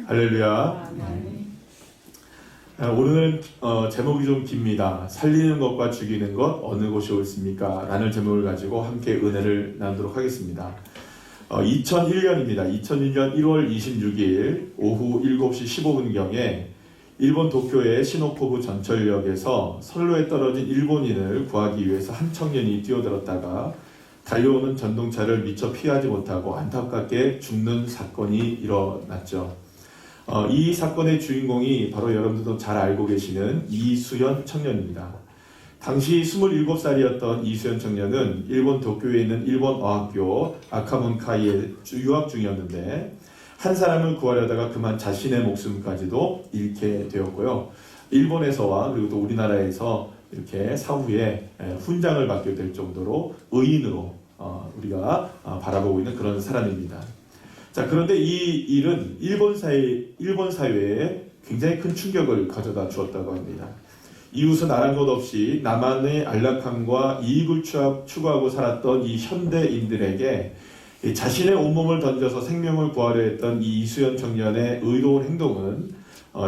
할렐루야. 오늘은 제목이 좀 깁니다. 살리는 것과 죽이는 것 어느 것이 옳습니까? 라는 제목을 가지고 함께 은혜를 나누도록 하겠습니다. 2001년입니다. 2001년 1월 26일 오후 7시 15분경에 일본 도쿄의 시노코부 전철역에서 선로에 떨어진 일본인을 구하기 위해서 한 청년이 뛰어들었다가 달려오는 전동차를 미처 피하지 못하고 안타깝게 죽는 사건이 일어났죠. 이 사건의 주인공이 바로 여러분들도 잘 알고 계시는 이수연 청년입니다. 당시 27살이었던 이수연 청년은 일본 도쿄에 있는 일본 어학교 아카문카이에 유학 중이었는데 한 사람을 구하려다가 그만 자신의 목숨까지도 잃게 되었고요. 일본에서와 그리고 또 우리나라에서 이렇게 사후에 훈장을 받게 될 정도로 의인으로 우리가 바라보고 있는 그런 사람입니다. 자, 그런데 이 일은 일본 사회에 굉장히 큰 충격을 가져다 주었다고 합니다. 이웃은 아란 것 없이 나만의 안락함과 이익을 추구하고 살았던 이 현대인들에게 자신의 온몸을 던져서 생명을 구하려 했던 이 이수연 청년의 의로운 행동은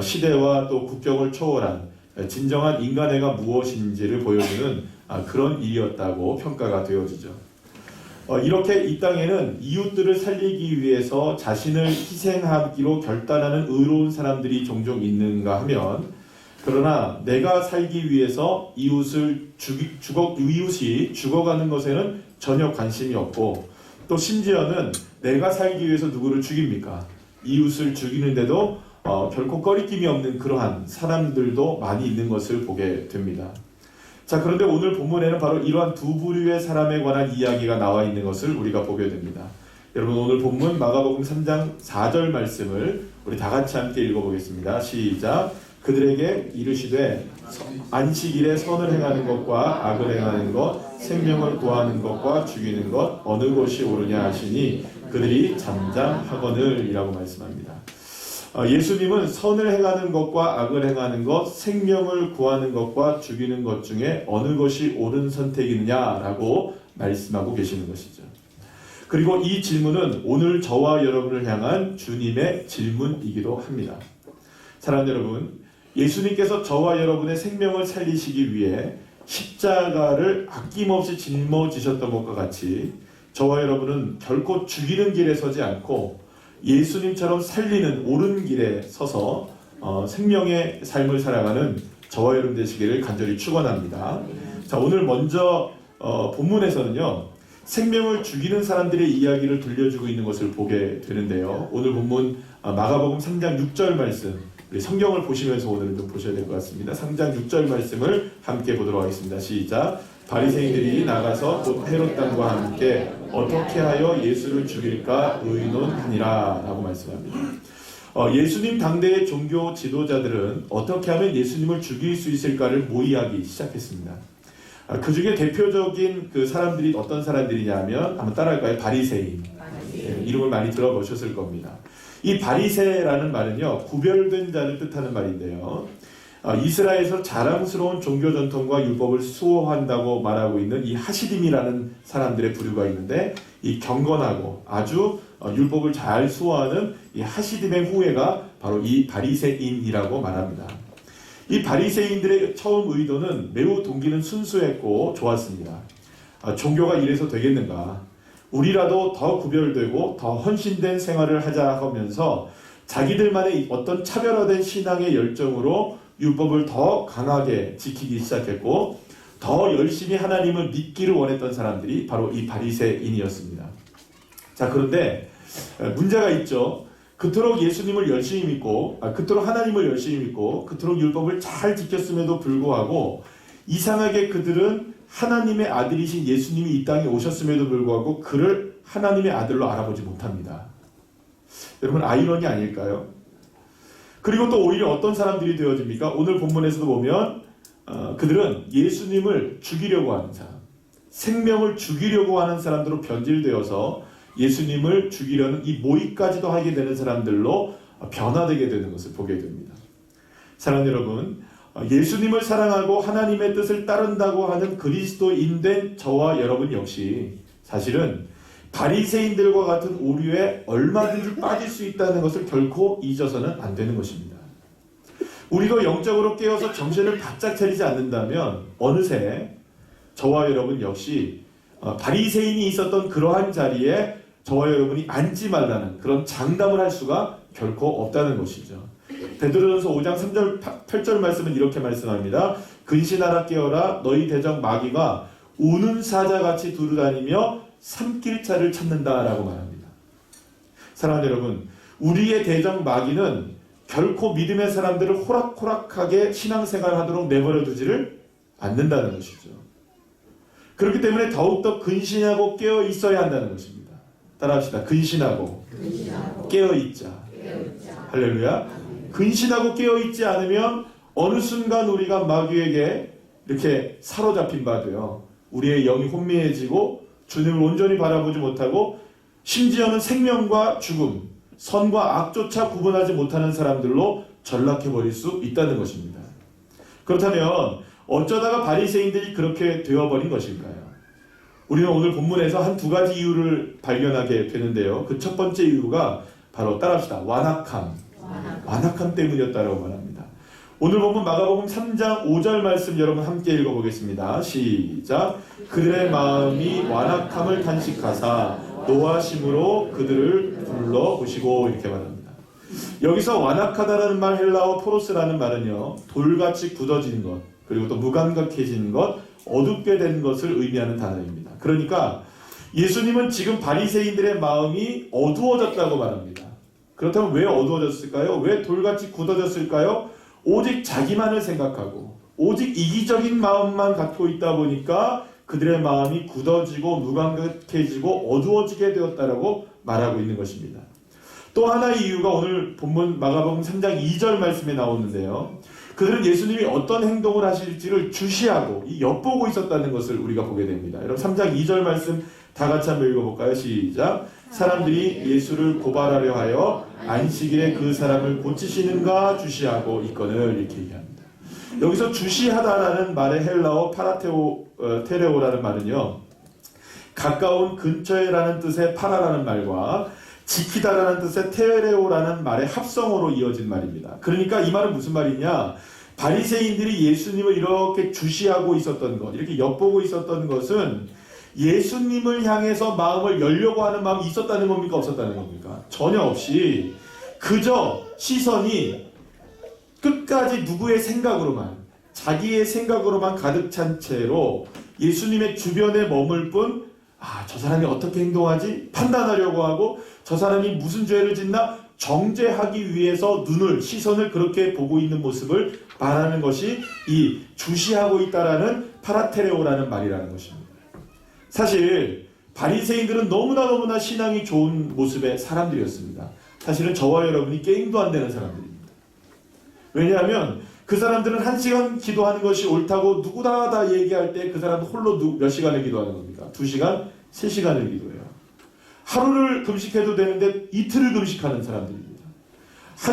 시대와 또 국경을 초월한 진정한 인간애가 무엇인지를 보여주는 그런 일이었다고 평가가 되어지죠. 이렇게 이 땅에는 이웃들을 살리기 위해서 자신을 희생하기로 결단하는 의로운 사람들이 종종 있는가 하면, 그러나 내가 살기 위해서 이웃이 죽어가는 것에는 전혀 관심이 없고, 또 심지어는 내가 살기 위해서 누구를 죽입니까? 이웃을 죽이는데도 결코 꺼리낌이 없는 그러한 사람들도 많이 있는 것을 보게 됩니다. 자, 그런데 오늘 본문에는 바로 이러한 두 부류의 사람에 관한 이야기가 나와 있는 것을 우리가 보게 됩니다. 여러분, 오늘 본문 마가복음 3장 4절 말씀을 우리 다 같이 함께 읽어보겠습니다. 시작. 그들에게 이르시되 안식일에 선을 행하는 것과 악을 행하는 것, 생명을 구하는 것과 죽이는 것 어느 것이 옳으냐 하시니 그들이 잠잠하거늘 이라고 말씀합니다. 예수님은 선을 행하는 것과 악을 행하는 것, 생명을 구하는 것과 죽이는 것 중에 어느 것이 옳은 선택이느냐라고 말씀하고 계시는 것이죠. 그리고 이 질문은 오늘 저와 여러분을 향한 주님의 질문이기도 합니다. 사랑하는 여러분, 예수님께서 저와 여러분의 생명을 살리시기 위해 십자가를 아낌없이 짊어지셨던 것과 같이 저와 여러분은 결코 죽이는 길에 서지 않고 예수님처럼 살리는 옳은 길에 서서 생명의 삶을 살아가는 저와 여러분 되시기를 간절히 축원합니다. 자, 오늘 먼저 본문에서는요, 생명을 죽이는 사람들의 이야기를 들려주고 있는 것을 보게 되는데요. 오늘 본문 마가복음 3장 6절 말씀, 우리 성경을 보시면서 오늘은 좀 보셔야 될 것 같습니다. 3장 6절 말씀을 함께 보도록 하겠습니다. 시작. 바리새인들이 나가서 곧 헤롯 당과 함께 어떻게 하여 예수를 죽일까 의논하니라 라고 말씀합니다. 예수님 당대의 종교 지도자들은 어떻게 하면 예수님을 죽일 수 있을까를 모의하기 시작했습니다. 그 중에 대표적인 그 사람들이 어떤 사람들이냐면 한번 따라할까요? 바리새인. 이름을 많이 들어보셨을 겁니다. 이 바리새라는 말은요, 구별된 자를 뜻하는 말인데요. 이스라엘에서 자랑스러운 종교 전통과 율법을 수호한다고 말하고 있는 이 하시딤이라는 사람들의 부류가 있는데, 이 경건하고 아주 율법을 잘 수호하는 이 하시딤의 후예가 바로 이 바리새인이라고 말합니다. 이 바리새인들의 처음 의도는 매우 동기는 순수했고 좋았습니다. 종교가 이래서 되겠는가? 우리라도 더 구별되고 더 헌신된 생활을 하자 하면서 자기들만의 어떤 차별화된 신앙의 열정으로 율법을 더 강하게 지키기 시작했고 더 열심히 하나님을 믿기를 원했던 사람들이 바로 이 바리새인이었습니다. 자, 그런데 문제가 있죠. 그토록 예수님을 열심히 믿고 그토록 하나님을 열심히 믿고 그토록 율법을 잘 지켰음에도 불구하고 이상하게 그들은 하나님의 아들이신 예수님이 이 땅에 오셨음에도 불구하고 그를 하나님의 아들로 알아보지 못합니다. 여러분, 아이러니 아닐까요? 그리고 또 오히려 어떤 사람들이 되어집니까? 오늘 본문에서도 보면 그들은 예수님을 죽이려고 하는 사람, 생명을 죽이려고 하는 사람들로 변질되어서 예수님을 죽이려는 이 모의까지도 하게 되는 사람들로 변화되게 되는 것을 보게 됩니다. 사랑하는 여러분, 예수님을 사랑하고 하나님의 뜻을 따른다고 하는 그리스도인된 저와 여러분 역시 사실은 바리새인들과 같은 오류에 얼마든지 빠질 수 있다는 것을 결코 잊어서는 안 되는 것입니다. 우리도 영적으로 깨어서 정신을 바짝 차리지 않는다면 어느새 저와 여러분 역시 바리새인이 있었던 그러한 자리에 저와 여러분이 앉지 말라는 그런 장담을 할 수가 결코 없다는 것이죠. 베드로전서 5장 3절 8절 말씀은 이렇게 말씀합니다. 근신하라 깨어라 너희 대적 마귀가 우는 사자같이 두루다니며 삼킬자를 찾는다라고 말합니다. 사랑하는 여러분, 우리의 대적 마귀는 결코 믿음의 사람들을 호락호락하게 신앙생활하도록 내버려 두지를 않는다는 것이죠. 그렇기 때문에 더욱더 근신하고 깨어 있어야 한다는 것입니다. 따라합시다. 근신하고 깨어 있자. 할렐루야. 근신하고 깨어 있지 않으면 어느 순간 우리가 마귀에게 이렇게 사로잡힌 바 되어 우리의 영이 혼미해지고 주님을 온전히 바라보지 못하고 심지어는 생명과 죽음, 선과 악조차 구분하지 못하는 사람들로 전락해버릴 수 있다는 것입니다. 그렇다면 어쩌다가 바리새인들이 그렇게 되어버린 것일까요? 우리는 오늘 본문에서 한 두 가지 이유를 발견하게 되는데요. 그 첫 번째 이유가 바로 따라합시다. 완악함 때문이었다고 말합니다. 오늘 본문 마가복음 3장 5절 말씀 여러분 함께 읽어보겠습니다. 시작. 그들의 마음이 완악함을 탄식하사 노하심으로 그들을 불러보시고 이렇게 말합니다. 여기서 완악하다라는 말 헬라어 포로스라는 말은요. 돌같이 굳어진 것 그리고 또 무감각해진 것 어둡게 된 것을 의미하는 단어입니다. 그러니까 예수님은 지금 바리새인들의 마음이 어두워졌다고 말합니다. 그렇다면 왜 어두워졌을까요? 왜 돌같이 굳어졌을까요? 오직 자기만을 생각하고 오직 이기적인 마음만 갖고 있다 보니까 그들의 마음이 굳어지고 무감각해지고 어두워지게 되었다라고 말하고 있는 것입니다. 또 하나의 이유가 오늘 본문 마가복음 3장 2절 말씀에 나오는데요. 그들은 예수님이 어떤 행동을 하실지를 주시하고 엿보고 있었다는 것을 우리가 보게 됩니다. 여러분 3장 2절 말씀 다 같이 한번 읽어볼까요? 시작. 사람들이 예수를 고발하려 하여 안식일에 그 사람을 고치시는가 주시하고 있거늘 이렇게 얘기합니다. 여기서 주시하다라는 말의 헬라어 테레오라는 말은요. 가까운 근처에라는 뜻의 파라라는 말과 지키다라는 뜻의 테레오라는 말의 합성어로 이어진 말입니다. 그러니까 이 말은 무슨 말이냐? 바리새인들이 예수님을 이렇게 주시하고 있었던 것, 이렇게 엿보고 있었던 것은 예수님을 향해서 마음을 열려고 하는 마음이 있었다는 겁니까? 없었다는 겁니까? 전혀 없이 그저 시선이 끝까지 누구의 생각으로만, 자기의 생각으로만 가득 찬 채로 예수님의 주변에 머물 뿐, 저 사람이 어떻게 행동하지? 판단하려고 하고 저 사람이 무슨 죄를 짓나? 정죄하기 위해서 시선을 그렇게 보고 있는 모습을 말하는 것이 이 주시하고 있다라는 파라테레오라는 말이라는 것입니다. 사실 바리새인들은 너무나 신앙이 좋은 모습의 사람들이었습니다. 사실은 저와 여러분이 게임도 안 되는 사람들입니다. 왜냐하면 그 사람들은 1시간 기도하는 것이 옳다고 누구나 다 얘기할 때 그 사람은 홀로 몇 시간을 기도하는 겁니까? 2시간, 3시간을 기도해요. 하루를 금식해도 되는데 이틀을 금식하는 사람들입니다.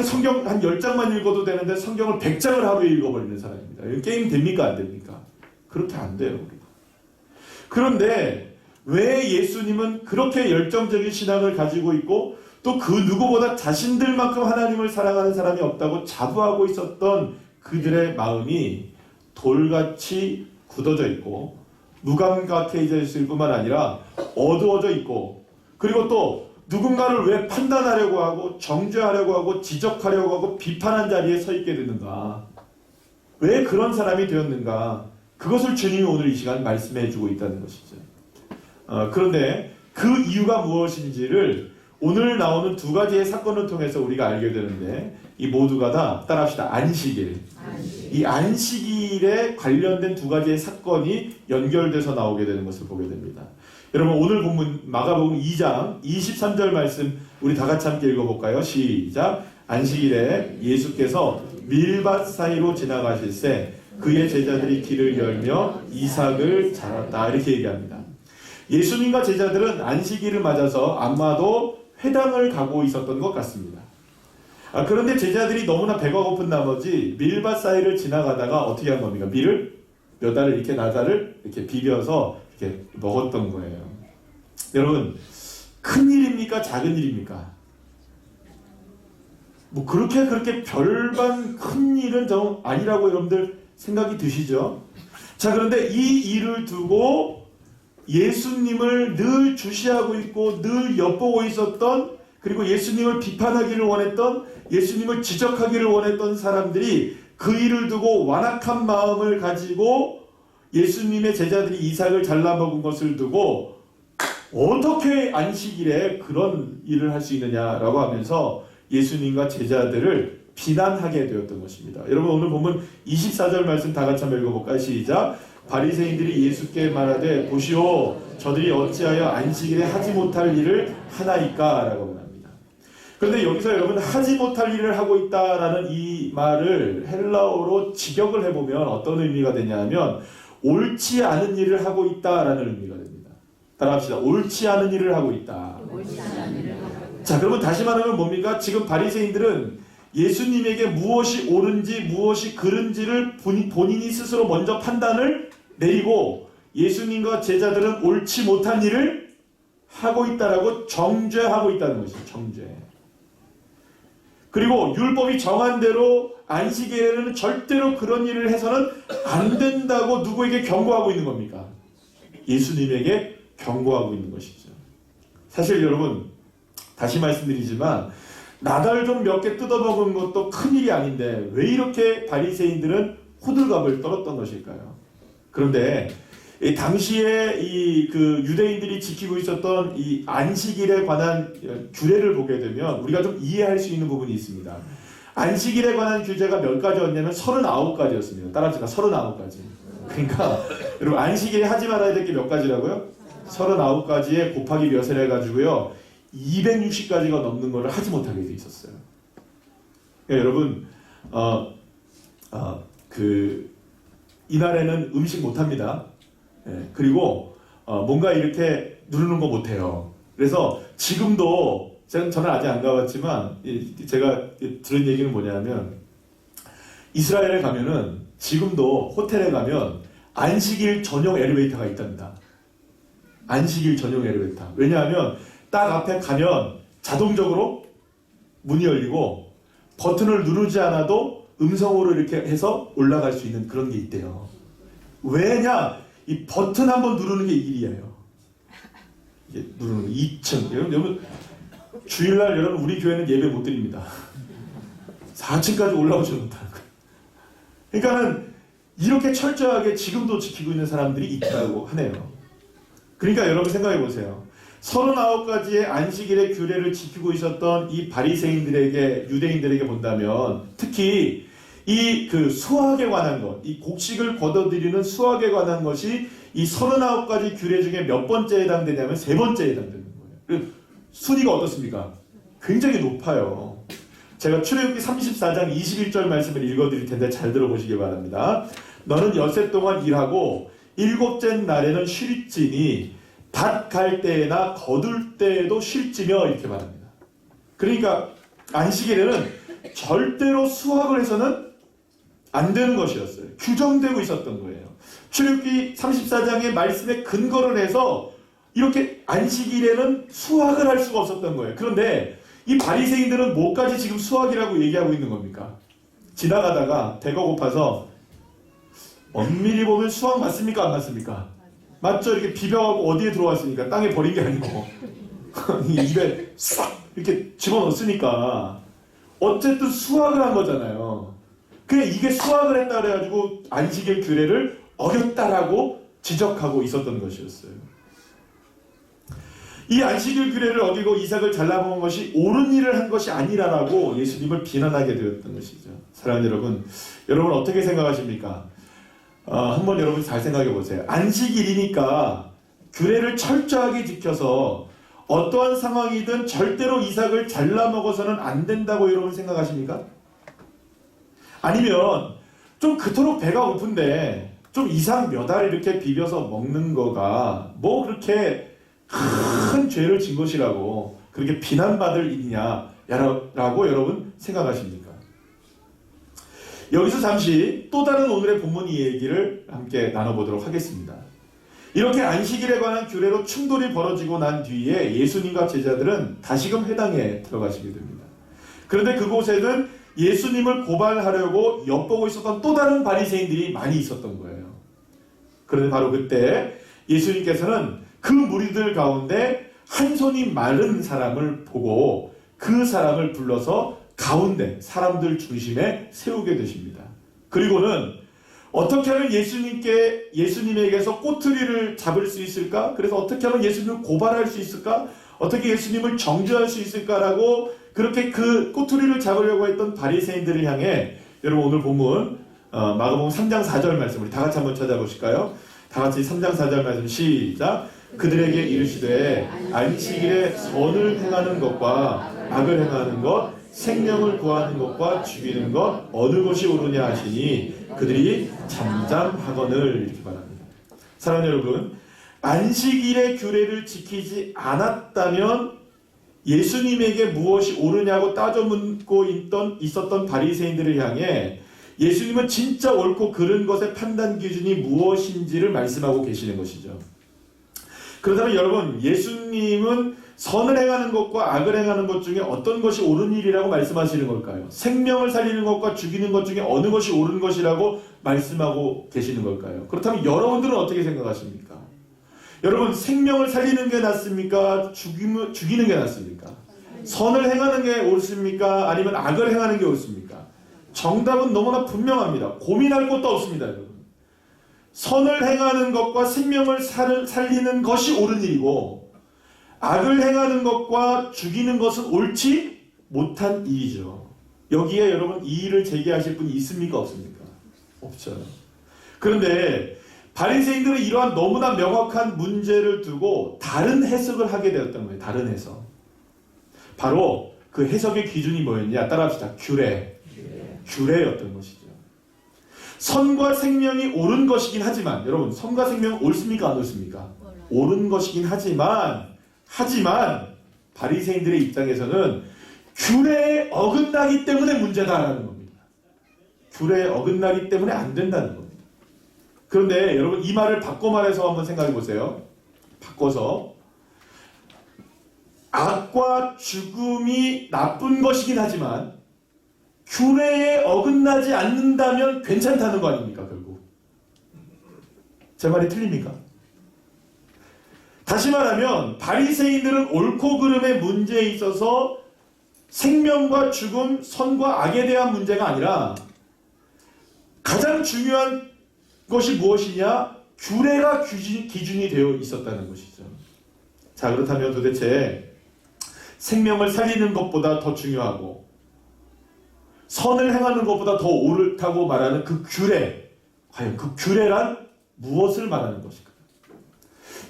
성경 한 10장만 읽어도 되는데 성경을 100장을 하루에 읽어버리는 사람입니다. 이거 게임 됩니까? 안 됩니까? 그렇게 안 돼요. 우리가. 그런데 왜 예수님은 그렇게 열정적인 신앙을 가지고 있고 또 그 누구보다 자신들만큼 하나님을 사랑하는 사람이 없다고 자부하고 있었던 그들의 마음이 돌같이 굳어져 있고 무감각해져 있을 뿐만 아니라 어두워져 있고 그리고 또 누군가를 왜 판단하려고 하고 정죄하려고 하고 지적하려고 하고 비판한 자리에 서 있게 되는가? 왜 그런 사람이 되었는가? 그것을 주님이 오늘 이 시간 말씀해 주고 있다는 것이죠. 그런데 그 이유가 무엇인지를 오늘 나오는 두 가지의 사건을 통해서 우리가 알게 되는데 이 모두가 다 따라합시다. 안식일. 이 안식일에 관련된 두 가지의 사건이 연결돼서 나오게 되는 것을 보게 됩니다. 여러분 오늘 본문 마가복음 2장 23절 말씀 우리 다 같이 함께 읽어볼까요? 시작. 안식일에 예수께서 밀밭 사이로 지나가실새 그의 제자들이 길을 열며 이삭을 자랐다 이렇게 얘기합니다. 예수님과 제자들은 안식일을 맞아서 아마도 회당을 가고 있었던 것 같습니다. 그런데 제자들이 너무나 배가 고픈 나머지 밀밭 사이를 지나가다가 어떻게 한 겁니까? 밀을 몇 알을 이렇게 나사를 이렇게 비벼서 이렇게 먹었던 거예요. 여러분 큰 일입니까? 작은 일입니까? 뭐 그렇게 별반 큰 일은 좀 아니라고 여러분들 생각이 드시죠? 자, 그런데 이 일을 두고 예수님을 늘 주시하고 있고 늘 엿보고 있었던, 그리고 예수님을 비판하기를 원했던, 예수님을 지적하기를 원했던 사람들이 그 일을 두고 완악한 마음을 가지고 예수님의 제자들이 이삭을 잘라먹은 것을 두고 어떻게 안식일에 그런 일을 할 수 있느냐라고 하면서 예수님과 제자들을 비난하게 되었던 것입니다. 여러분, 오늘 보면 24절 말씀 다 같이 한번 읽어볼까요? 시작. 바리새인들이 예수께 말하되 보시오, 저들이 어찌하여 안식일에 하지 못할 일을 하나이까? 라고 말합니다. 그런데 여기서 여러분, 하지 못할 일을 하고 있다라는 이 말을 헬라어로 직역을 해보면 어떤 의미가 되냐면 옳지 않은 일을 하고 있다라는 의미가 됩니다. 따라합시다. 옳지 않은 일을 하고 있다. 자, 그러면 다시 말하면 뭡니까? 지금 바리새인들은 예수님에게 무엇이 옳은지 무엇이 그른지를 본인이 스스로 먼저 판단을 내리고 예수님과 제자들은 옳지 못한 일을 하고 있다라고 정죄하고 있다는 것이죠. 정죄. 그리고 율법이 정한 대로 안식일에는 절대로 그런 일을 해서는 안 된다고 누구에게 경고하고 있는 겁니까? 예수님에게 경고하고 있는 것이죠. 사실 여러분, 다시 말씀드리지만 나달 좀 몇 개 뜯어먹은 것도 큰일이 아닌데 왜 이렇게 바리새인들은 호들갑을 떨었던 것일까요? 그런데 당시에 그 유대인들이 지키고 있었던 이 안식일에 관한 규례를 보게 되면 우리가 좀 이해할 수 있는 부분이 있습니다. 안식일에 관한 규제가 몇 가지였냐면 39가지였습니다. 따라합시다. 39가지. 그러니까 여러분, 안식일에 하지 말아야 될 게 몇 가지라고요? 39가지에 곱하기 몇을 해가지고요 260가지가 넘는 것을 하지 못하게 돼 있었어요. 그러니까 여러분, 이날에는 음식 못합니다. 예, 그리고 뭔가 이렇게 누르는 거 못해요. 그래서 지금도 저는 아직 안 가봤지만 제가 들은 얘기는 뭐냐면 이스라엘에 가면은 지금도 호텔에 가면 안식일 전용 엘리베이터가 있답니다. 안식일 전용 엘리베이터. 왜냐하면 딱 앞에 가면 자동적으로 문이 열리고 버튼을 누르지 않아도 음성으로 이렇게 해서 올라갈 수 있는 그런 게 있대요. 왜냐? 이 버튼 한번 누르는 게 일이에요. 이게 누르는 거 2층. 여러분 주일날 여러분 우리 교회는 예배 못 드립니다. 4층까지 올라오지 못하는 거예요. 그러니까는 이렇게 철저하게 지금도 지키고 있는 사람들이 있다고 하네요. 그러니까 여러분 생각해 보세요. 39가지의 안식일의 규례를 지키고 있었던 이 바리새인들에게, 유대인들에게 본다면 특히 이 수학에 관한 것, 이 곡식을 거둬들이는 수학에 관한 것이 이 39가지 규례 중에 몇 번째에 해당되냐면 3번째에 해당되는 거예요. 순위가 어떻습니까? 굉장히 높아요. 제가 출애굽기 34장 21절 말씀을 읽어드릴 텐데 잘 들어보시기 바랍니다. 너는 엿새 동안 일하고 일곱째 날에는 쉴지니 밭 갈 때나 거둘 때에도 쉴지며 이렇게 말합니다. 그러니까 안식일에는 절대로 수확을 해서는 안 되는 것이었어요. 규정되고 있었던 거예요. 출애굽기 34장의 말씀에 근거를 해서 이렇게 안식일에는 수확을 할 수가 없었던 거예요. 그런데 이 바리새인들은 뭐까지 지금 수확이라고 얘기하고 있는 겁니까? 지나가다가 배가 고파서 엄밀히 보면 수확 맞습니까? 안 맞습니까? 맞죠? 이렇게 비벼가고 어디에 들어왔으니까 땅에 버린 게 아니고 입에 싹 이렇게 집어넣었으니까 어쨌든 수확을 한 거잖아요. 그냥 이게 수확을 했다 그래가지고 안식일 규례를 어겼다라고 지적하고 있었던 것이었어요. 이 안식일 규례를 어기고 이삭을 잘라먹은 것이 옳은 일을 한 것이 아니라라고 예수님을 비난하게 되었던 것이죠. 사랑하는 여러분, 여러분 어떻게 생각하십니까? 한번 여러분 잘 생각해 보세요. 안식일이니까 규례를 철저하게 지켜서 어떠한 상황이든 절대로 이삭을 잘라 먹어서는 안 된다고 여러분 생각하십니까? 아니면 좀 그토록 배가 고픈데 좀 이삭 몇 알 이렇게 비벼서 먹는 거가 뭐 그렇게 큰 죄를 진 것이라고 그렇게 비난받을 일이냐라고 여러분 생각하십니까? 여기서 잠시 또 다른 오늘의 본문 이야기를 함께 나눠보도록 하겠습니다. 이렇게 안식일에 관한 규례로 충돌이 벌어지고 난 뒤에 예수님과 제자들은 다시금 회당에 들어가시게 됩니다. 그런데 그곳에는 예수님을 고발하려고 엿보고 있었던 또 다른 바리새인들이 많이 있었던 거예요. 그런데 바로 그때 예수님께서는 그 무리들 가운데 한 손이 마른 사람을 보고 그 사람을 불러서 가운데 사람들 중심에 세우게 되십니다. 그리고는 어떻게 하면 예수님에게서 꼬투리를 잡을 수 있을까? 그래서 어떻게 하면 예수님을 고발할 수 있을까? 어떻게 예수님을 정죄할 수 있을까라고 그렇게 그 꼬투리를 잡으려고 했던 바리새인들을 향해 여러분 오늘 본문 마가복음 3장 4절 말씀 우리 다 같이 한번 찾아보실까요? 다 같이 3장 4절 말씀 시작. 그들에게 이르시되 안식일에 선을 행하는 것과 악을 행하는 것 생명을 구하는 것과 죽이는 것 어느 것이 옳으냐 하시니 그들이 잠잠하거늘 이렇게 말합니다. 사랑하는 여러분, 안식일의 규례를 지키지 않았다면 예수님에게 무엇이 옳으냐고 따져 묻고 있었던 바리새인들을 향해 예수님은 진짜 옳고 그른 것의 판단 기준이 무엇인지를 말씀하고 계시는 것이죠. 그렇다면 여러분, 예수님은 선을 행하는 것과 악을 행하는 것 중에 어떤 것이 옳은 일이라고 말씀하시는 걸까요? 생명을 살리는 것과 죽이는 것 중에 어느 것이 옳은 것이라고 말씀하고 계시는 걸까요? 그렇다면 여러분들은 어떻게 생각하십니까? 여러분, 생명을 살리는 게 낫습니까? 죽이는 게 낫습니까? 선을 행하는 게 옳습니까? 아니면 악을 행하는 게 옳습니까? 정답은 너무나 분명합니다. 고민할 것도 없습니다, 여러분. 선을 행하는 것과 생명을 살리는 것이 옳은 일이고 악을 행하는 것과 죽이는 것은 옳지 못한 일이죠. 여기에 여러분 이의를 제기하실 분이 있습니까? 없습니까? 없죠. 그런데 바리새인들은 이러한 너무나 명확한 문제를 두고 다른 해석을 하게 되었던 거예요. 다른 해석. 바로 그 해석의 기준이 뭐였냐? 따라합시다. 규례였던 것이죠. 선과 생명이 옳은 것이긴 하지만 여러분 선과 생명은 옳습니까? 안 옳습니까? 옳은 것이긴 하지만 바리새인들의 입장에서는 규례에 어긋나기 때문에 문제다라는 겁니다. 규례에 어긋나기 때문에 안 된다는 겁니다. 그런데 여러분 이 말을 바꿔 말해서 한번 생각해 보세요. 바꿔서 악과 죽음이 나쁜 것이긴 하지만 규례에 어긋나지 않는다면 괜찮다는 거 아닙니까? 결국 제 말이 틀립니까? 다시 말하면 바리새인들은 옳고 그름의 문제에 있어서 생명과 죽음, 선과 악에 대한 문제가 아니라 가장 중요한 것이 무엇이냐? 규례가 기준이 되어 있었다는 것이죠. 자, 그렇다면 도대체 생명을 살리는 것보다 더 중요하고 선을 행하는 것보다 더 옳다고 말하는 그 규례, 과연 그 규례란 무엇을 말하는 것일까?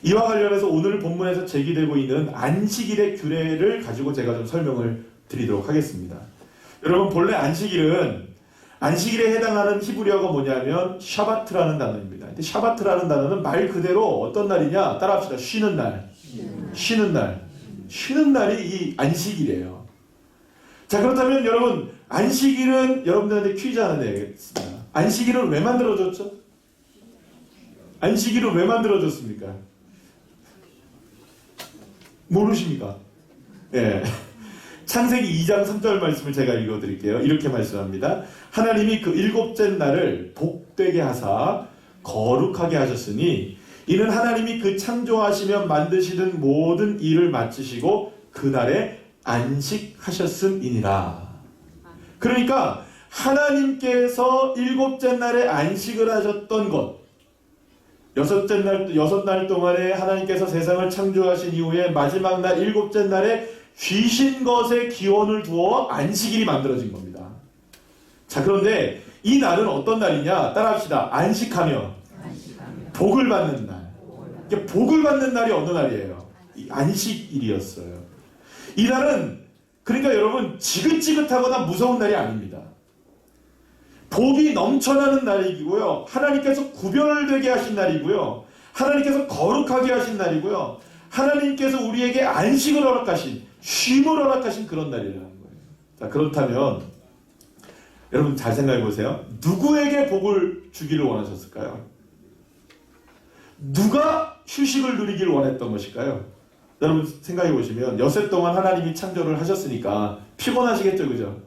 이와 관련해서 오늘 본문에서 제기되고 있는 안식일의 규례를 가지고 제가 좀 설명을 드리도록 하겠습니다. 여러분 본래 안식일에 해당하는 히브리어가 뭐냐면 샤바트라는 단어입니다. 근데 샤바트라는 단어는 말 그대로 어떤 날이냐? 따라합시다. 쉬는 날. 쉬는 날이 이 안식일이에요. 자, 그렇다면 여러분 안식일은 여러분들한테 퀴즈 하나 내겠습니다. 안식일은 왜 만들어졌죠? 안식일은 왜 만들어졌습니까? 모르십니까? 예. 창세기 2장 3절 말씀을 제가 읽어드릴게요. 이렇게 말씀합니다. 하나님이 그 일곱째 날을 복되게 하사 거룩하게 하셨으니 이는 하나님이 그 창조하시며 만드시던 모든 일을 마치시고 그날에 안식하셨음이니라. 그러니까 하나님께서 일곱째 날에 안식을 하셨던 것, 여섯 날 동안에 하나님께서 세상을 창조하신 이후에 마지막 날 일곱째 날에 쉬신 것에 기원을 두어 안식일이 만들어진 겁니다. 자, 그런데 이 날은 어떤 날이냐? 따라합시다. 안식하며 복을 받는 날. 복을 받는 날이 어느 날이에요? 안식일이었어요. 이 날은 그러니까 여러분 지긋지긋하거나 무서운 날이 아닙니다. 복이 넘쳐나는 날이고요. 하나님께서 구별되게 하신 날이고요. 하나님께서 거룩하게 하신 날이고요. 하나님께서 우리에게 안식을 허락하신, 쉼을 허락하신 그런 날이라는 거예요. 자, 그렇다면 여러분 잘 생각해 보세요. 누구에게 복을 주기를 원하셨을까요? 누가 휴식을 누리길 원했던 것일까요? 여러분 생각해 보시면 엿새 동안 하나님이 창조를 하셨으니까 피곤하시겠죠, 그죠?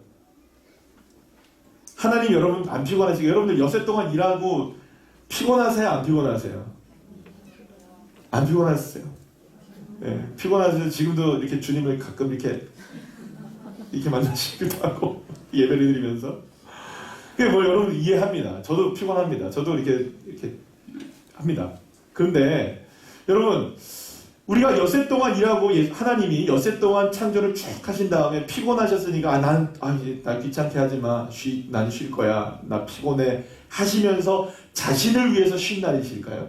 하나님 여러분 안 피곤하시게? 여러분들 엿새 동안 일하고 피곤하세요, 안 피곤하세요? 안 피곤하세요? 네, 피곤하세요. 지금도 이렇게 주님을 가끔 이렇게 만나시기도 하고 예배를 드리면서. 그게 뭐 여러분 이해합니다. 저도 피곤합니다. 저도 이렇게 합니다. 그런데 여러분 우리가 엿새 동안 일하고 하나님이 엿새 동안 창조를 쭉 하신 다음에 피곤하셨으니까 난 귀찮게 하지 마. 난 쉴 거야. 나 피곤해. 하시면서 자신을 위해서 쉰 날이실까요?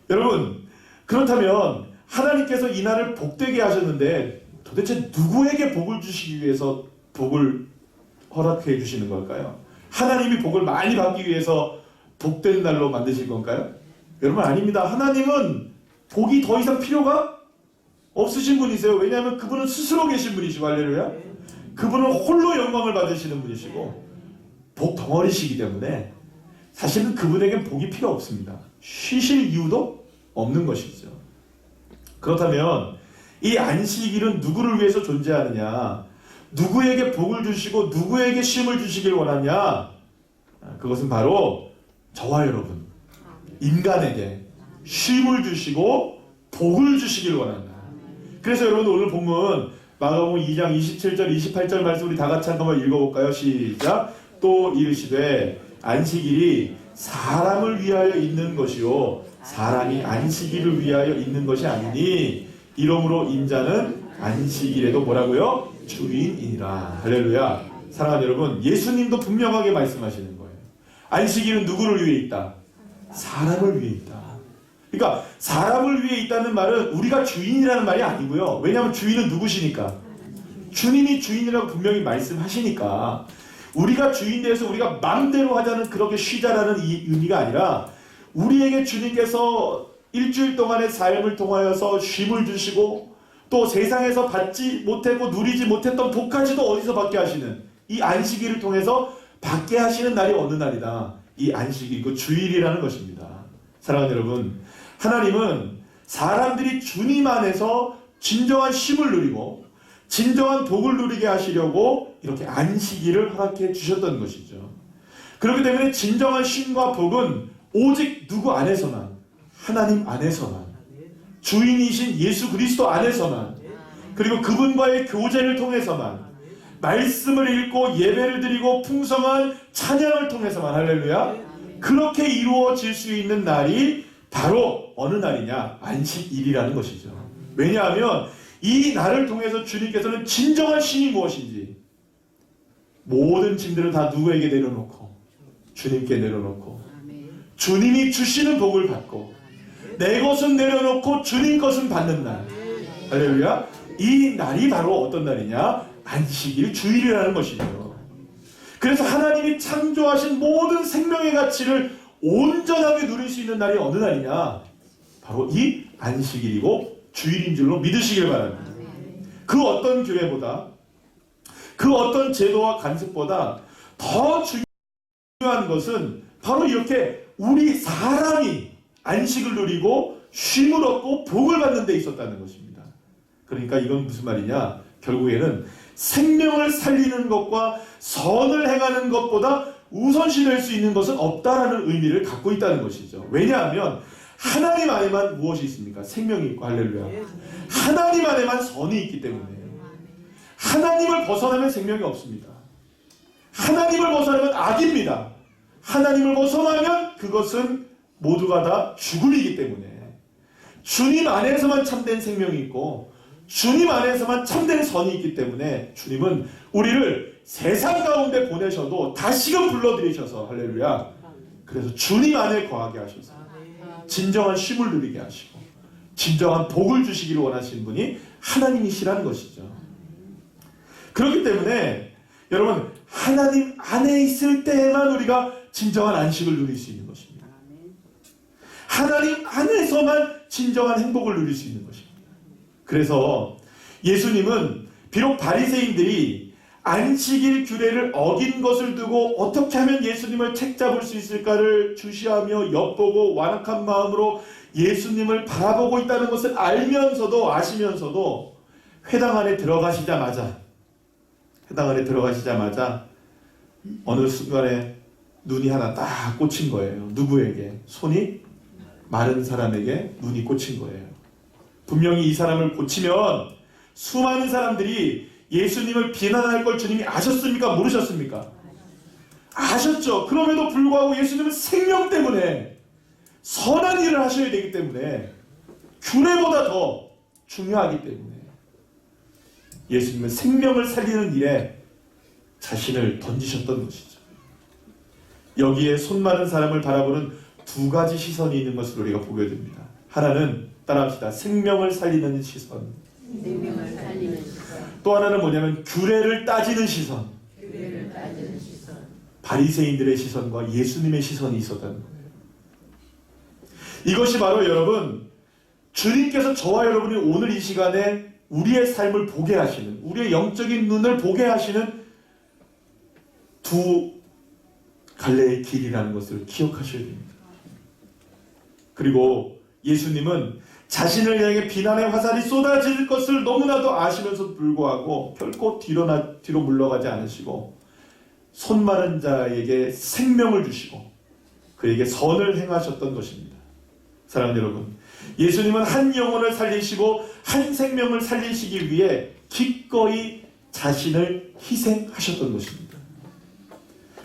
여러분 그렇다면 하나님께서 이 날을 복되게 하셨는데 도대체 누구에게 복을 주시기 위해서 복을 허락해 주시는 걸까요? 하나님이 복을 많이 받기 위해서 복된 날로 만드실 건가요? 여러분 아닙니다. 하나님은 복이 더 이상 필요가 없으신 분이세요. 왜냐하면 그분은 스스로 계신 분이시고 할렐루야. 그분은 홀로 영광을 받으시는 분이시고 복 덩어리시기 때문에 사실은 그분에겐 복이 필요 없습니다. 쉬실 이유도 없는 것이죠. 그렇다면 이 안식일은 누구를 위해서 존재하느냐? 누구에게 복을 주시고 누구에게 쉼을 주시길 원하냐? 그것은 바로 저와 여러분, 인간에게 쉼을 주시고 복을 주시길 원한다. 그래서 여러분 오늘 본문 마가복음 2장 27절 28절 말씀 우리 다 같이 한번 읽어볼까요? 시작. 또 이르시되 안식일이 사람을 위하여 있는 것이요 사람이 안식일을 위하여 있는 것이 아니니 이러므로 인자는 안식일에도 뭐라고요? 주인이니라. 할렐루야. 사랑하는 여러분, 예수님도 분명하게 말씀하시는 거예요. 안식일은 누구를 위해 있다? 사람을 위해 있다. 그러니까 사람을 위해 있다는 말은 우리가 주인이라는 말이 아니고요. 왜냐하면 주인은 누구시니까? 주님이 주인이라고 분명히 말씀하시니까 우리가 주인 되어서 우리가 마음대로 하자는 그렇게 쉬자라는 이 의미가 아니라 우리에게 주님께서 일주일 동안의 삶을 통하여서 쉼을 주시고 또 세상에서 받지 못하고 누리지 못했던 복까지도 어디서 받게 하시는 이 안식일을 통해서 받게 하시는 날이 어느 날이다. 이 안식일이고 주일이라는 것입니다. 사랑하는 여러분, 하나님은 사람들이 주님 안에서 진정한 쉼을 누리고 진정한 복을 누리게 하시려고 이렇게 안식일을 허락해 주셨던 것이죠. 그렇기 때문에 진정한 쉼과 복은 오직 누구 안에서만, 하나님 안에서만, 주인이신 예수 그리스도 안에서만, 그리고 그분과의 교제를 통해서만, 말씀을 읽고 예배를 드리고 풍성한 찬양을 통해서만, 할렐루야, 그렇게 이루어질 수 있는 날이 바로 어느 날이냐? 안식일이라는 것이죠. 왜냐하면 이 날을 통해서 주님께서는 진정한 쉼이 무엇인지 모든 짐들을 다 누구에게 내려놓고 주님께 내려놓고 주님이 주시는 복을 받고 내 것은 내려놓고 주님 것은 받는 날. 할렐루야. 이 날이 바로 어떤 날이냐? 안식일 주일이라는 것이죠. 그래서 하나님이 창조하신 모든 생명의 가치를 온전하게 누릴 수 있는 날이 어느 날이냐? 바로 이 안식일이고 주일인 줄로 믿으시길 바랍니다. 그 어떤 교회보다 그 어떤 제도와 간섭보다 더 중요한 것은 바로 이렇게 우리 사람이 안식을 누리고 쉼을 얻고 복을 받는 데 있었다는 것입니다. 그러니까 이건 무슨 말이냐? 결국에는 생명을 살리는 것과 선을 행하는 것보다 우선시 될 수 있는 것은 없다라는 의미를 갖고 있다는 것이죠. 왜냐하면 하나님 안에만 무엇이 있습니까? 생명이 있고, 할렐루야. 하나님 안에만 선이 있기 때문에 하나님을 벗어나면 생명이 없습니다. 하나님을 벗어나면 악입니다. 하나님을 벗어나면 그것은 모두가 다 죽음이기 때문에 주님 안에서만 참된 생명이 있고 주님 안에서만 참된 선이 있기 때문에 주님은 우리를 세상 가운데 보내셔도 다시금 불러들이셔서, 할렐루야, 그래서 주님 안에 거하게 하셔서 진정한 쉼을 누리게 하시고 진정한 복을 주시기를 원하시는 분이 하나님이시라는 것이죠. 그렇기 때문에 여러분, 하나님 안에 있을 때에만 우리가 진정한 안식을 누릴 수 있는 것입니다. 하나님 안에서만 진정한 행복을 누릴 수 있는 것입니다. 그래서 예수님은 비록 바리새인들이 안식일 규례를 어긴 것을 두고 어떻게 하면 예수님을 책잡을 수 있을까를 주시하며 엿보고 완악한 마음으로 예수님을 바라보고 있다는 것을 아시면서도 회당 안에 들어가시자마자 어느 순간에 눈이 하나 딱 꽂힌 거예요. 누구에게? 손이 마른 사람에게 눈이 꽂힌 거예요. 분명히 이 사람을 고치면 수많은 사람들이 예수님을 비난할 걸 주님이 아셨습니까? 모르셨습니까? 아셨죠. 그럼에도 불구하고 예수님은 생명 때문에 선한 일을 하셔야 되기 때문에 규례보다 더 중요하기 때문에 예수님은 생명을 살리는 일에 자신을 던지셨던 것이죠. 여기에 손 마른 사람을 바라보는 두 가지 시선이 있는 것을 우리가 보게 됩니다. 하나는 따라합시다. 생명을 살리는 시선. 또 하나는 뭐냐면 규례를 따지는 시선. 바리새인들의 시선과 예수님의 시선이 있었다는 거예요. 이것이 바로 여러분, 주님께서 저와 여러분이 오늘 이 시간에 우리의 삶을 보게 하시는, 우리의 영적인 눈을 보게 하시는 두 갈래의 길이라는 것을 기억하셔야 됩니다. 그리고 예수님은 자신을 향해 비난의 화살이 쏟아질 것을 너무나도 아시면서도 불구하고 결코 뒤로 물러가지 않으시고 손 마른 자에게 생명을 주시고 그에게 선을 행하셨던 것입니다. 사랑하는 여러분, 예수님은 한 영혼을 살리시고 한 생명을 살리시기 위해 기꺼이 자신을 희생하셨던 것입니다.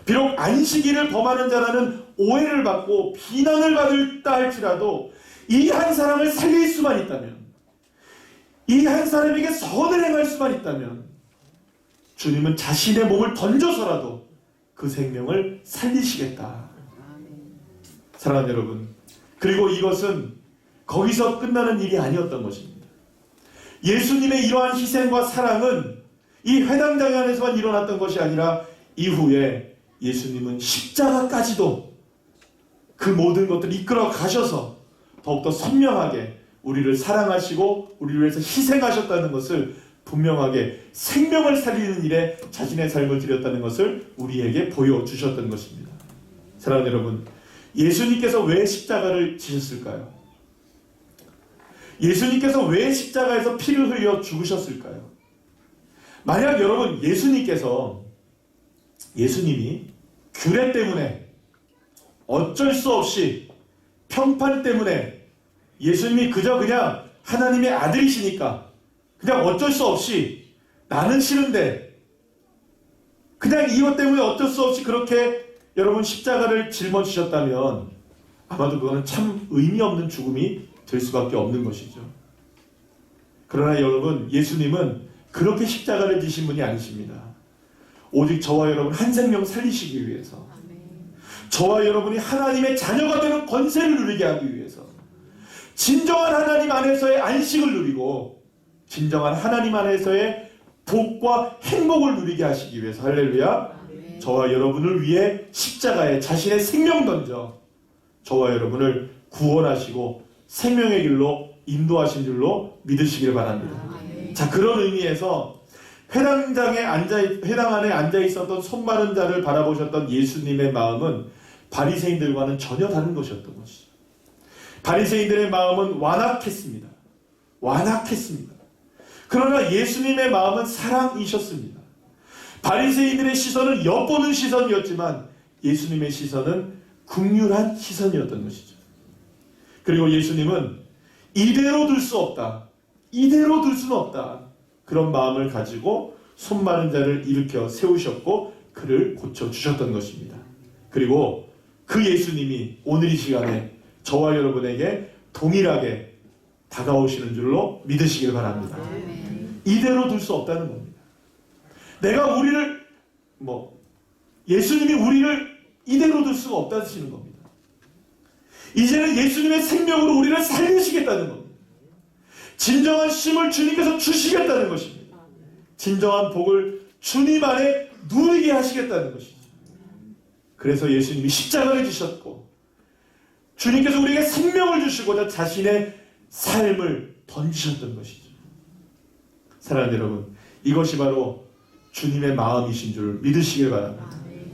비록 안식일을 범하는 자라는 오해를 받고 비난을 받을다 할지라도 이 한 사람을 살릴 수만 있다면, 이 한 사람에게 선을 행할 수만 있다면 주님은 자신의 몸을 던져서라도 그 생명을 살리시겠다. 사랑하는 여러분, 그리고 이것은 거기서 끝나는 일이 아니었던 것입니다. 예수님의 이러한 희생과 사랑은 이 회당장 안에서만 일어났던 것이 아니라 이후에 예수님은 십자가까지도 그 모든 것들을 이끌어 가셔서 더욱더 선명하게 우리를 사랑하시고 우리를 위해서 희생하셨다는 것을 분명하게 생명을 살리는 일에 자신의 삶을 드렸다는 것을 우리에게 보여주셨던 것입니다. 사랑하는 여러분, 예수님께서 왜 십자가를 지셨을까요? 예수님께서 왜 십자가에서 피를 흘려 죽으셨을까요? 만약 여러분 예수님이 규례 때문에 어쩔 수 없이 평판 때문에 예수님이 그냥 하나님의 아들이시니까 그냥 어쩔 수 없이 나는 싫은데 그냥 이것 때문에 어쩔 수 없이 그렇게 여러분 십자가를 짊어지셨다면 아마도 그거는 참 의미 없는 죽음이 될 수밖에 없는 것이죠. 그러나 여러분, 예수님은 그렇게 십자가를 지신 분이 아니십니다. 오직 저와 여러분 한 생명 살리시기 위해서, 저와 여러분이 하나님의 자녀가 되는 권세를 누리게 하기 위해서, 진정한 하나님 안에서의 안식을 누리고 진정한 하나님 안에서의 복과 행복을 누리게 하시기 위해서, 할렐루야, 저와 여러분을 위해 십자가에 자신의 생명 던져 저와 여러분을 구원하시고 생명의 길로 인도하신 줄로 믿으시길 바랍니다. 자, 그런 의미에서 회당 안에 앉아 있었던 손 마른 자를 바라보셨던 예수님의 마음은 바리새인들과는 전혀 다른 것이었던 것이죠. 바리새인들의 마음은 완악했습니다. 그러나 예수님의 마음은 사랑이셨습니다. 바리새인들의 시선은 엿보는 시선이었지만 예수님의 시선은 긍휼한 시선이었던 것이죠. 그리고 예수님은 이대로 둘 수는 없다. 그런 마음을 가지고 손 마른 자를 일으켜 세우셨고 그를 고쳐주셨던 것입니다. 그리고 그 예수님이 오늘 이 시간에 저와 여러분에게 동일하게 다가오시는 줄로 믿으시길 바랍니다. 이대로 둘 수 없다는 겁니다. 예수님이 우리를 이대로 둘 수가 없다시는 겁니다. 이제는 예수님의 생명으로 우리를 살리시겠다는 겁니다. 진정한 쉼을 주님께서 주시겠다는 것입니다. 진정한 복을 주님 안에 누리게 하시겠다는 것이죠. 그래서 예수님이 십자가를 지셨고 주님께서 우리에게 생명을 주시고자 자신의 삶을 던지셨던 것이죠. 사랑하는 여러분, 이것이 바로 주님의 마음이신 줄 믿으시길 바랍니다.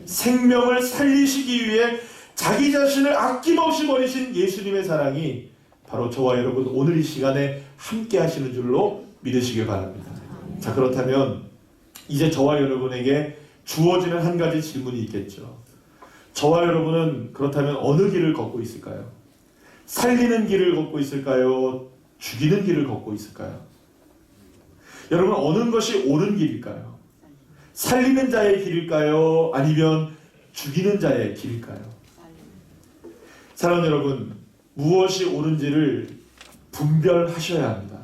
생명을 살리시기 위해 자기 자신을 아낌없이 버리신 예수님의 사랑이 바로 저와 여러분 오늘 이 시간에 함께 하시는 줄로 믿으시길 바랍니다. 자, 그렇다면 이제 저와 여러분에게 주어지는 한 가지 질문이 있겠죠. 저와 여러분은 그렇다면 어느 길을 걷고 있을까요? 살리는 길을 걷고 있을까요? 죽이는 길을 걷고 있을까요? 여러분, 어느 것이 옳은 길일까요? 살리는 자의 길일까요? 아니면 죽이는 자의 길일까요? 사랑하는 여러분, 무엇이 옳은지를 분별하셔야 합니다.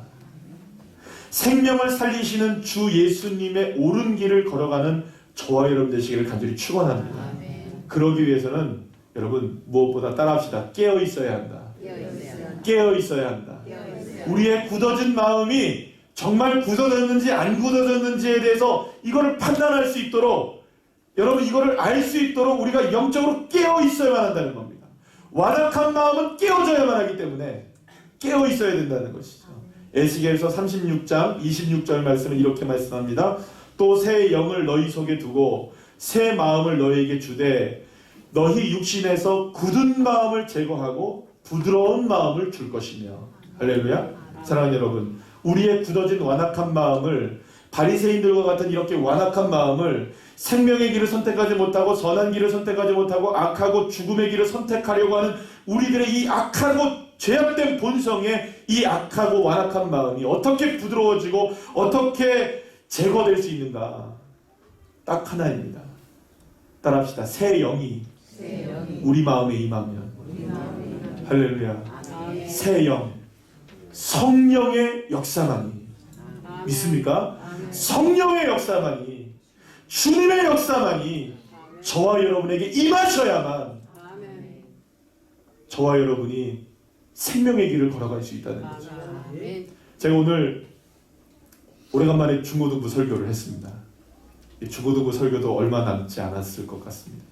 생명을 살리시는 주 예수님의 옳은 길을 걸어가는 저와 여러분 되시기를 간절히 축원합니다. 그러기 위해서는 여러분 무엇보다 따라합시다. 깨어 있어야 한다. 깨어 있어야 한다. 우리의 굳어진 마음이 정말 굳어졌는지 안 굳어졌는지에 대해서 이거를 판단할 수 있도록, 여러분 이거를 알 수 있도록 우리가 영적으로 깨어 있어야만 한다는 겁니다. 완악한 마음은 깨어져야만 하기 때문에 깨어 있어야 된다는 것이죠. 에스겔서 36장 26절 말씀은 이렇게 말씀합니다. 또 새 영을 너희 속에 두고 새 마음을 너희에게 주되 너희 육신에서 굳은 마음을 제거하고 부드러운 마음을 줄 것이며. 할렐루야. 사랑하는 여러분, 우리의 굳어진 완악한 마음을, 바리새인들과 같은 이렇게 완악한 마음을 생명의 길을 선택하지 못하고 선한 길을 선택하지 못하고 악하고 죽음의 길을 선택하려고 하는 우리들의 이 악하고 죄악된 본성의 이 악하고 완악한 마음이 어떻게 부드러워지고 어떻게 제거될 수 있는가? 딱 하나입니다. 따라합시다. 새 영이 우리 마음에 임하면. 할렐루야. 새 영, 성령의 역사만이. 믿습니까? 성령의 역사만이, 주님의 역사만이 저와 여러분에게 임하셔야만 저와 여러분이 생명의 길을 걸어갈 수 있다는 거죠. 제가 오늘 오래간만에 중고등부 설교를 했습니다. 중고등부 설교도 얼마 남지 않았을 것 같습니다.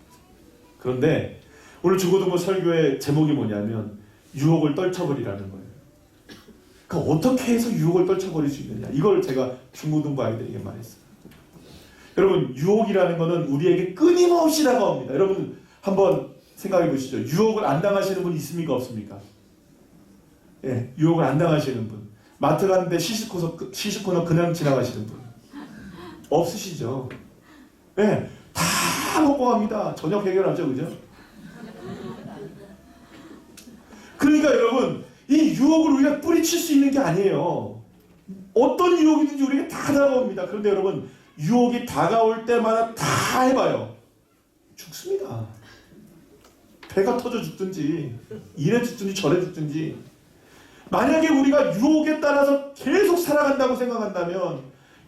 그런데 오늘 중고등부 설교의 제목이 뭐냐면 유혹을 떨쳐버리라는 거예요. 그러니까 어떻게 해서 유혹을 떨쳐버릴 수 있느냐, 이걸 제가 중고등부 아이들에게 말했어요. 여러분, 유혹이라는 것은 우리에게 끊임없이 다가옵니다. 여러분 한번 생각해 보시죠. 유혹을 안 당하시는 분 있습니까? 없습니까? 예, 유혹을 안 당하시는 분. 마트 가는데 시식코너 그냥 지나가시는 분 없으시죠? 예, 다 먹고 갑니다. 저녁 해결하죠, 그죠? 그러니까 여러분, 이 유혹을 우리가 뿌리칠 수 있는 게 아니에요. 어떤 유혹이든지 우리에게 다 다가옵니다. 그런데 여러분, 유혹이 다가올 때마다 다 해봐요. 죽습니다. 배가 터져 죽든지 이래 죽든지 저래 죽든지. 만약에 우리가 유혹에 따라서 계속 살아간다고 생각한다면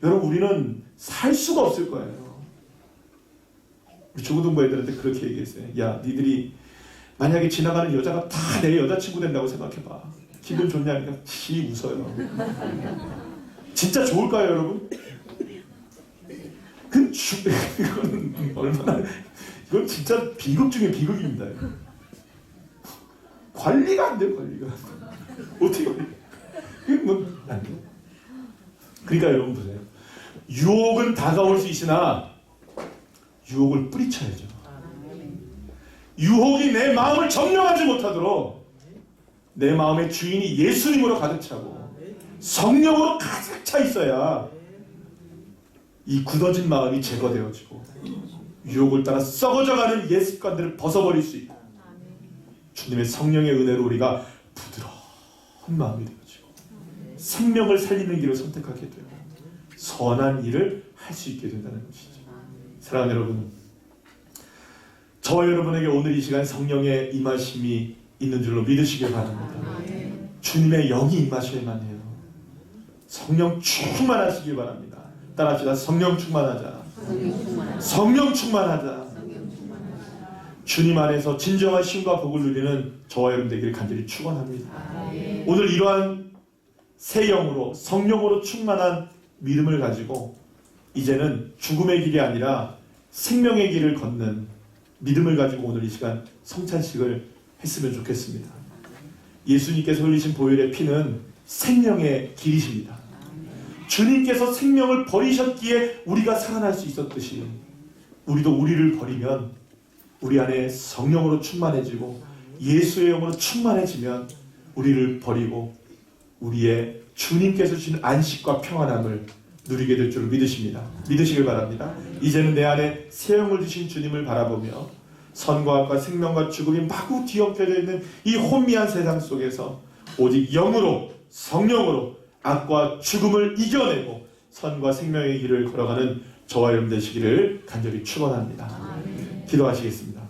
여러분, 우리는 살 수가 없을 거예요. 우리 중고등부 애들한테 그렇게 얘기했어요. 야, 니들이 만약에 지나가는 여자가 다 내 여자친구 된다고 생각해봐. 기분 좋냐니까 지 웃어요. 진짜 좋을까요, 여러분? 이건 얼마나, 이건 진짜 비극 중에 비극입니다. 관리가 안 돼요, 관리가. 어떻게 이게 뭐 안 돼요? 그러니까 여러분 보세요. 유혹은 다가올 수 있으나 유혹을 뿌리쳐야죠. 유혹이 내 마음을 점령하지 못하도록 내 마음의 주인이 예수님으로 가득 차고 성령으로 가득 차 있어야 이 굳어진 마음이 제거되어지고 유혹을 따라 썩어져가는 옛 습관들을 벗어버릴 수 있고 주님의 성령의 은혜로 우리가 부드러운 마음이 되어지고 생명을 살리는 길을 선택하게 되고 선한 일을 할 수 있게 된다는 것이죠. 사랑하는 여러분, 저와 여러분에게 오늘 이 시간 성령의 임하심이 있는 줄로 믿으시길 바랍니다. 주님의 영이 임하셔야만 해요. 성령 충만하시길 바랍니다. 따라합시다. 성령 충만하자. 성령 충만하자. 주님 안에서 진정한 쉼과 복을 누리는 저와 여러분 되기를 간절히 축원합니다. 오늘 이러한 새 영으로 성령으로 충만한 믿음을 가지고 이제는 죽음의 길이 아니라 생명의 길을 걷는 믿음을 가지고 오늘 이 시간 성찬식을 했으면 좋겠습니다. 예수님께서 흘리신 보혈의 피는 생명의 길이십니다. 주님께서 생명을 버리셨기에 우리가 살아날 수 있었듯이 우리도 우리를 버리면 우리 안에 성령으로 충만해지고 예수의 영으로 충만해지면 우리를 버리고 우리의 주님께서 주신 안식과 평안함을 누리게 될 줄 믿으십니다. 믿으시길 바랍니다. 이제는 내 안에 새 영을 주신 주님을 바라보며 선과 악과 생명과 죽음이 마구 뒤엉켜져 있는 이 혼미한 세상 속에서 오직 영으로 성령으로 악과 죽음을 이겨내고 선과 생명의 길을 걸어가는 저와 여러분 되시기를 간절히 축원합니다. 기도하시겠습니다.